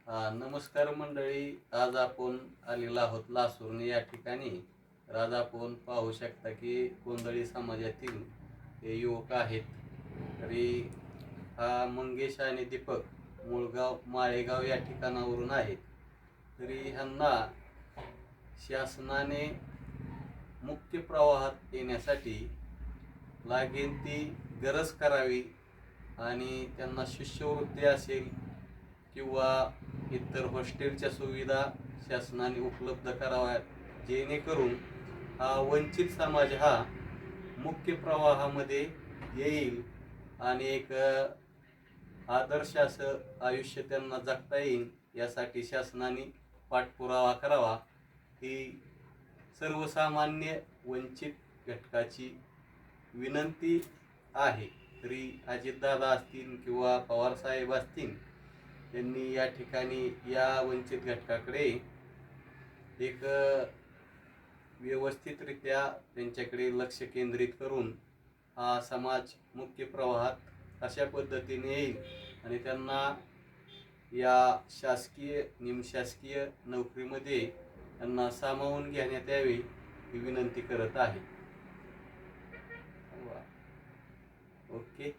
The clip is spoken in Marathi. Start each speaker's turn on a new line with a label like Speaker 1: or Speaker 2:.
Speaker 1: नमस्कार मंडळी. आज आपण आलेलो आहोत लासूरने या ठिकाणी. आज आपण पाहू शकता की गोंधळी समाजातील हे युवक आहेत. तरी हा मंगेश आणि दीपक मुळगाव माळेगाव या ठिकाणावरून आहेत. तरी ह्यांना शासनाने मुख्य प्रवाहात येण्यासाठी लागेल ती गरज करावी आणि त्यांना शिष्यवृत्ती असेल किंवा इतर हॉस्टेलच्या सुविधा शासनाने उपलब्ध कराव्यात, जेणेकरून हा वंचित समाज हा मुख्य प्रवाहामध्ये येईल आणि एक आदर्श असं आयुष्य त्यांना जगता येईल, यासाठी शासनाने पाठपुरावा करावा ही सर्वसामान्य वंचित घटकाची विनंती आहे. तरी अजितदादा असतील किंवा पवारसाहेब असतील, त्यांनी या ठिकाणी या वंचित घटकाकडे एक व्यवस्थितरित्या त्यांच्याकडे लक्ष केंद्रित करून हा समाज मुख्य प्रवाहात अशा पद्धतीने येईल आणि त्यांना या शासकीय निमशासकीय नोकरीमध्ये त्यांना सामावून घेण्यात यावे ही विनंती करत आहे. ओके.